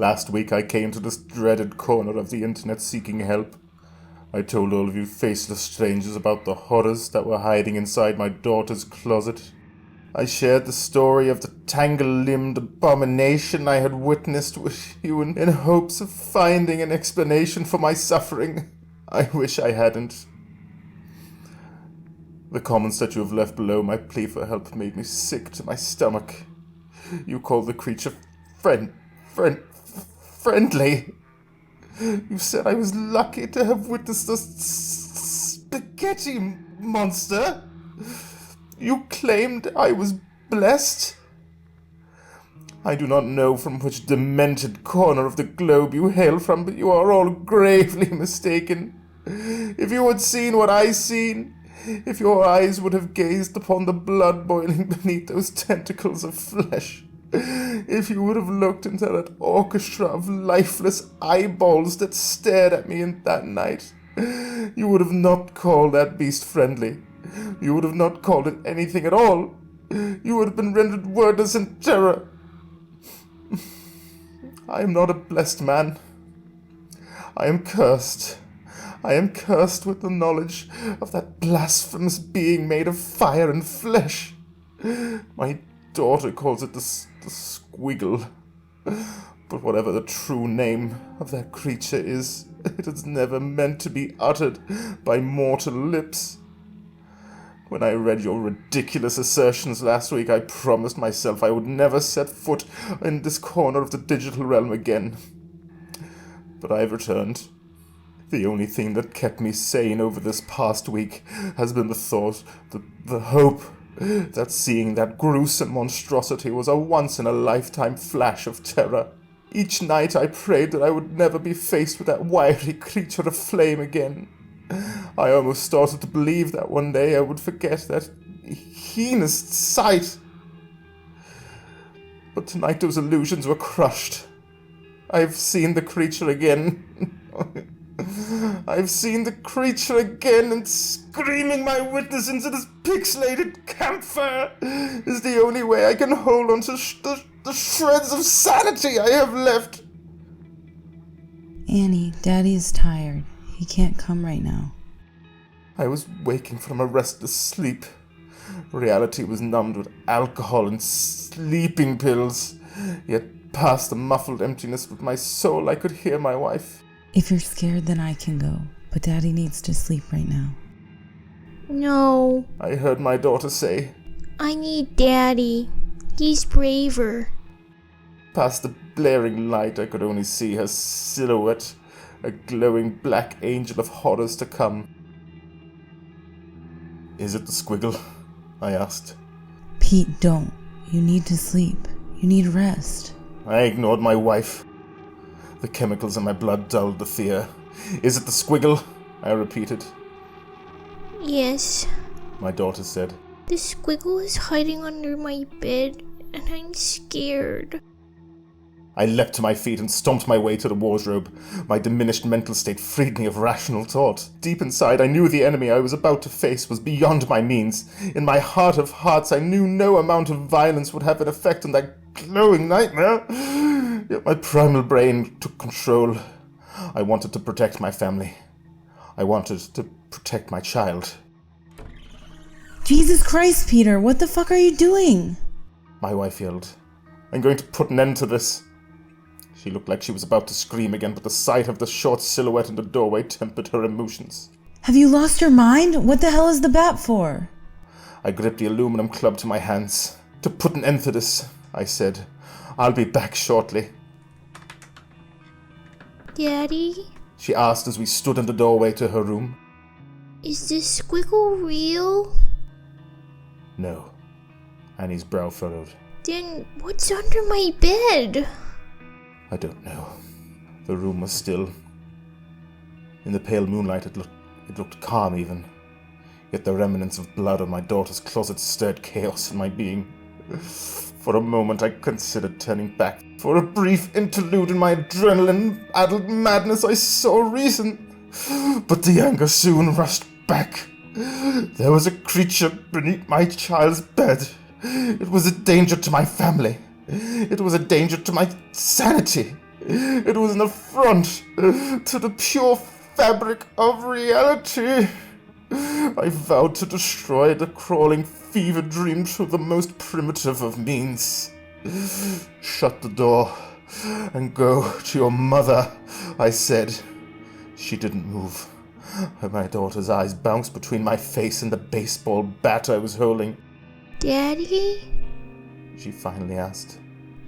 Last week I came to this dreaded corner of the internet seeking help. I told all of you faceless strangers about the horrors that were hiding inside my daughter's closet. I shared the story of the tangle-limbed abomination I had witnessed with you in hopes of finding an explanation for my suffering. I wish I hadn't. The comments that you have left below my plea for help made me sick to my stomach. You called the creature friendly. You said I was lucky to have witnessed a spaghetti monster. You claimed I was blessed. I do not know from which demented corner of the globe you hail from, but you are all gravely mistaken. If you had seen what I seen, if your eyes would have gazed upon the blood boiling beneath those tentacles of flesh, if you would have looked into that orchestra of lifeless eyeballs that stared at me in that night, you would have not called that beast friendly. You would have not called it anything at all. You would have been rendered wordless in terror. I am not a blessed man. I am cursed. I am cursed with the knowledge of that blasphemous being made of fire and flesh. My daughter calls it the squiggle. But whatever the true name of that creature is, it is never meant to be uttered by mortal lips. When I read your ridiculous assertions last week, I promised myself I would never set foot in this corner of the digital realm again. But I've returned. The only thing that kept me sane over this past week has been the thought, the hope, that seeing that gruesome monstrosity was a once-in-a-lifetime flash of terror. Each night I prayed that I would never be faced with that wiry creature of flame again. I almost started to believe that one day I would forget that heinous sight. But tonight those illusions were crushed. I've seen the creature again. I've seen the creature again, and screaming my witness into this pixelated campfire is the only way I can hold on to the shreds of sanity I have left. Annie, Daddy is tired. He can't come right now. I was waking from a restless sleep. Reality was numbed with alcohol and sleeping pills. Yet past the muffled emptiness of my soul, I could hear my wife. If you're scared, then I can go. But Daddy needs to sleep right now. No. I heard my daughter say. I need Daddy. He's braver. Past the blaring light, I could only see her silhouette, a glowing black angel of horrors to come. Is it the squiggle? I asked. Pete, don't. You need to sleep. You need rest. I ignored my wife. The chemicals in my blood dulled the fear. Is it the squiggle? I repeated. Yes. My daughter said. The squiggle is hiding under my bed, and I'm scared. I leapt to my feet and stomped my way to the wardrobe. My diminished mental state freed me of rational thought. Deep inside, I knew the enemy I was about to face was beyond my means. In my heart of hearts, I knew no amount of violence would have an effect on that glowing nightmare. Yet my primal brain took control. I wanted to protect my family. I wanted to protect my child. Jesus Christ, Peter, what the fuck are you doing? My wife yelled. I'm going to put an end to this. She looked like she was about to scream again, but the sight of the short silhouette in the doorway tempered her emotions. Have you lost your mind? What the hell is the bat for? I gripped the aluminum club to my hands. To put an end to this, I said. I'll be back shortly. Daddy? She asked as we stood in the doorway to her room. Is this squiggle real? No. Annie's brow furrowed. Then what's under my bed? I don't know. The room was still. In the pale moonlight it looked calm even. Yet the remnants of blood on my daughter's closet stirred chaos in my being. For a moment I considered turning back. For a brief interlude in my adrenaline-addled madness I saw reason. But the anger soon rushed back. There was a creature beneath my child's bed. It was a danger to my family. It was a danger to my sanity. It was an affront to the pure fabric of reality. I vowed to destroy the crawling fever dream through the most primitive of means. Shut the door and go to your mother, I said. She didn't move. My daughter's eyes bounced between my face and the baseball bat I was holding. Daddy? She finally asked.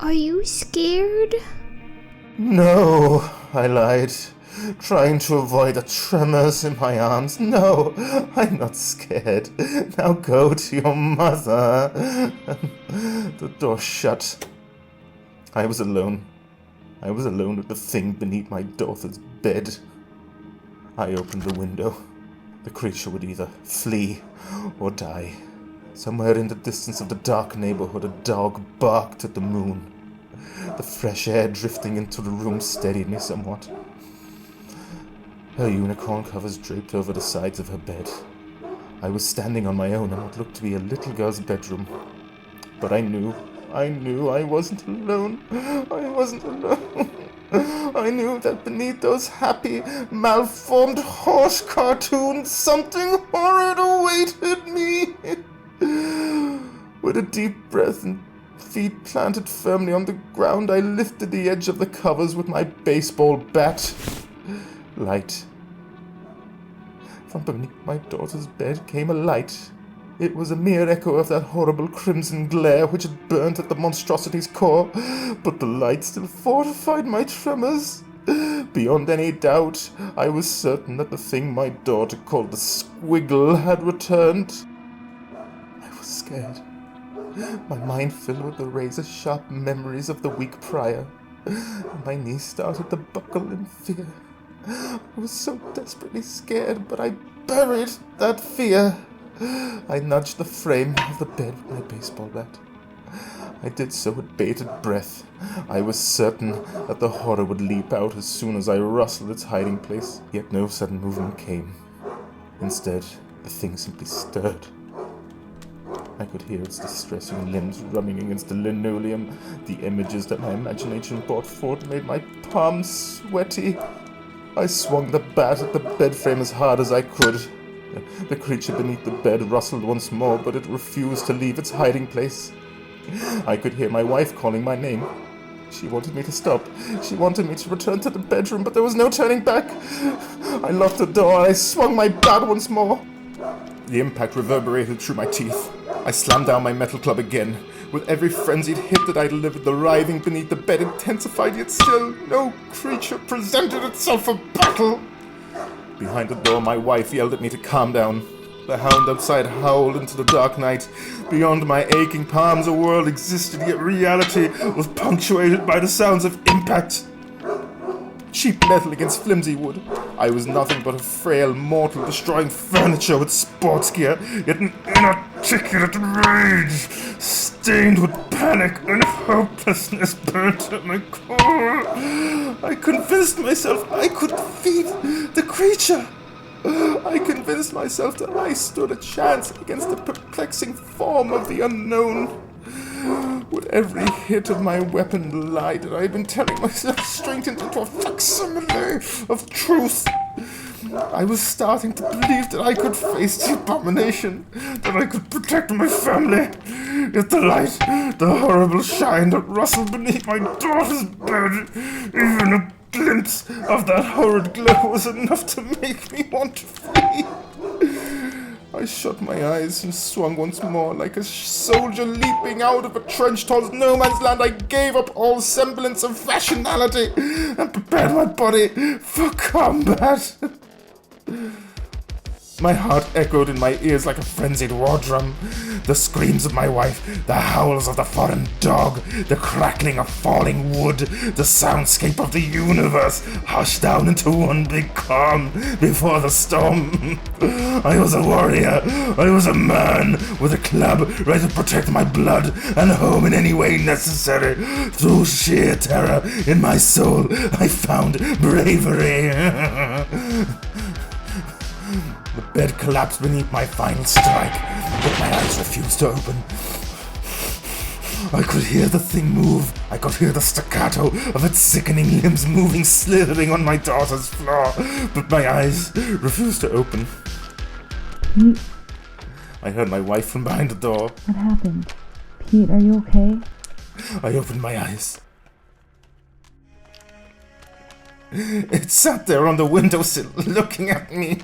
Are you scared? No, I lied, trying to avoid the tremors in my arms. No, I'm not scared. Now go to your mother. The door shut. I was alone. I was alone with the thing beneath my daughter's bed. I opened the window. The creature would either flee or die. Somewhere in the distance of the dark neighborhood, a dog barked at the moon. The fresh air drifting into the room steadied me somewhat. Her unicorn covers draped over the sides of her bed. I was standing on my own in what looked to be a little girl's bedroom. But I knew I wasn't alone. I wasn't alone. I knew that beneath those happy, malformed horse cartoons, something horrid awaited me. With a deep breath and feet planted firmly on the ground, I lifted the edge of the covers with my baseball bat. Light. From beneath my daughter's bed came a light. It was a mere echo of that horrible crimson glare which had burnt at the monstrosity's core, but the light still fortified my tremors. Beyond any doubt, I was certain that the thing my daughter called the squiggle had returned. I was scared. My mind filled with the razor-sharp memories of the week prior, and my knees started to buckle in fear. I was so desperately scared, but I buried that fear. I nudged the frame of the bed with my baseball bat. I did so with bated breath. I was certain that the horror would leap out as soon as I rustled its hiding place, yet no sudden movement came. Instead, the thing simply stirred. I could hear its distressing limbs rubbing against the linoleum. The images that my imagination brought forth made my palms sweaty. I swung the bat at the bed frame as hard as I could. The creature beneath the bed rustled once more, but it refused to leave its hiding place. I could hear my wife calling my name. She wanted me to stop. She wanted me to return to the bedroom, but there was no turning back. I locked the door and I swung my bat once more. The impact reverberated through my teeth. I slammed down my metal club again. With every frenzied hit that I delivered, the writhing beneath the bed intensified, yet still no creature presented itself for battle. Behind the door, my wife yelled at me to calm down. The hound outside howled into the dark night. Beyond my aching palms, a world existed, yet reality was punctuated by the sounds of impact. Cheap metal against flimsy wood. I was nothing but a frail mortal destroying furniture with sports gear, yet an inarticulate rage, stained with panic and hopelessness, burnt at my core. I convinced myself I could defeat the creature. I convinced myself that I stood a chance against the perplexing form of the unknown. With every hit of my weapon, the lie that I had been telling myself strengthened into a facsimile of truth. I was starting to believe that I could face the abomination, that I could protect my family. Yet the light, the horrible shine that rustled beneath my daughter's bed, even a glimpse of that horrid glow was enough to make me want to flee. I shut my eyes and swung once more like a soldier leaping out of a trench towards no man's land. I gave up all semblance of rationality and prepared my body for combat. My heart echoed in my ears like a frenzied war drum. The screams of my wife, the howls of the foreign dog, the crackling of falling wood, the soundscape of the universe hushed down into one big calm before the storm. I was a warrior. I was a man with a club ready to protect my blood and home in any way necessary. Through sheer terror in my soul, I found bravery. The bed collapsed beneath my final strike, but my eyes refused to open. I could hear the thing move. I could hear the staccato of its sickening limbs moving, slithering on my daughter's floor. But my eyes refused to open. Pete, I heard my wife from behind the door. what happened? Pete, are you okay? I opened my eyes. It sat there on the windowsill, looking at me.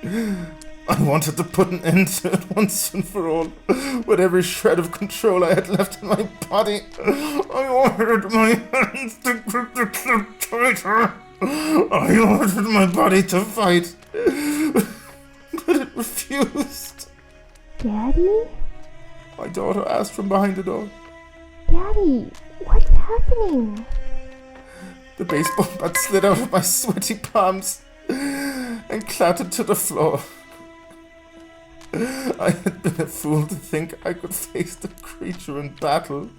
I wanted to put an end to it once and for all, with every shred of control I had left in my body. I ordered my hands to grip the clip tighter. I ordered my body to fight, but it refused. Daddy? My daughter asked from behind the door. Daddy, what's happening? The baseball bat slid out of my sweaty palms and clattered to the floor. I had been a fool to think I could face the creature in battle.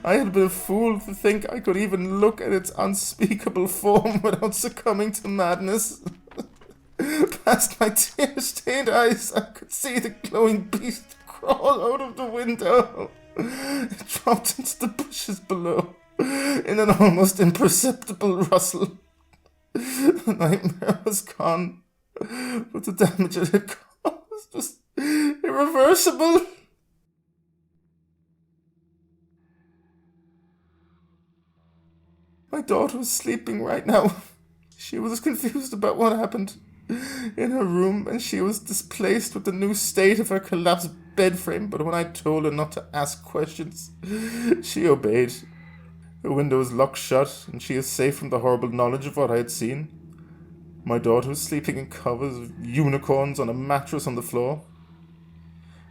I had been a fool to think I could even look at its unspeakable form without succumbing to madness. Past my tear-stained eyes, I could see the glowing beast crawl out of the window. It dropped into the bushes below in an almost imperceptible rustle. The nightmare was gone, but the damage it had caused was irreversible. My daughter was sleeping right now. She was confused about what happened in her room, and she was displaced with the new state of her collapsed bed frame, but when I told her not to ask questions, she obeyed. Her window is locked shut, and she is safe from the horrible knowledge of what I had seen. My daughter was sleeping in covers of unicorns on a mattress on the floor.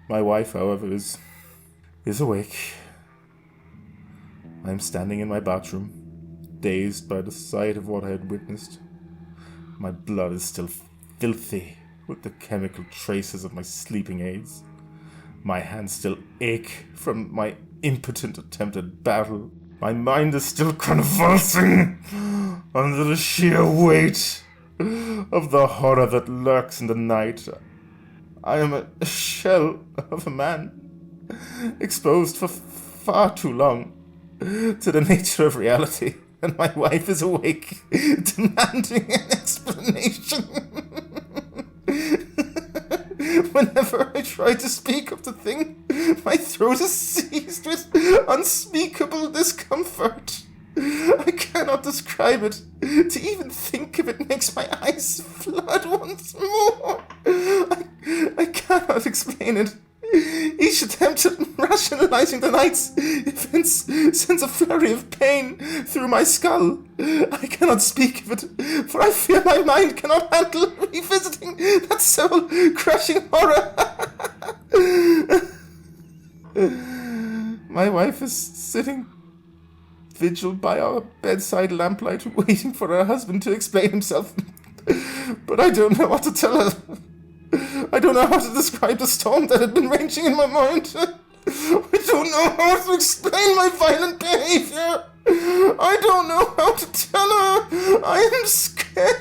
My wife, however, is awake. I am standing in my bathroom, dazed by the sight of what I had witnessed. My blood is still filthy with the chemical traces of my sleeping aids. My hands still ache from my impotent attempt at battle. My mind is still convulsing under the sheer weight of the horror that lurks in the night. I am a shell of a man, exposed for far too long to the nature of reality, and my wife is awake, demanding an explanation. Whenever I try to speak of the thing, my throat is seized with unspeakable discomfort. I cannot describe it. To even think of it makes my eyes flood once more. I cannot explain it. Each attempt at rationalizing the night's events sends a flurry of pain through my skull. I cannot speak of it, for I fear my mind cannot handle revisiting that soul-crushing horror. My wife is sitting vigil by our bedside lamplight, waiting for her husband to explain himself. But I don't know what to tell her. I don't know how to describe the storm that had been raging in my mind. I don't know how to explain my violent behavior. I don't know how to tell her. I am scared.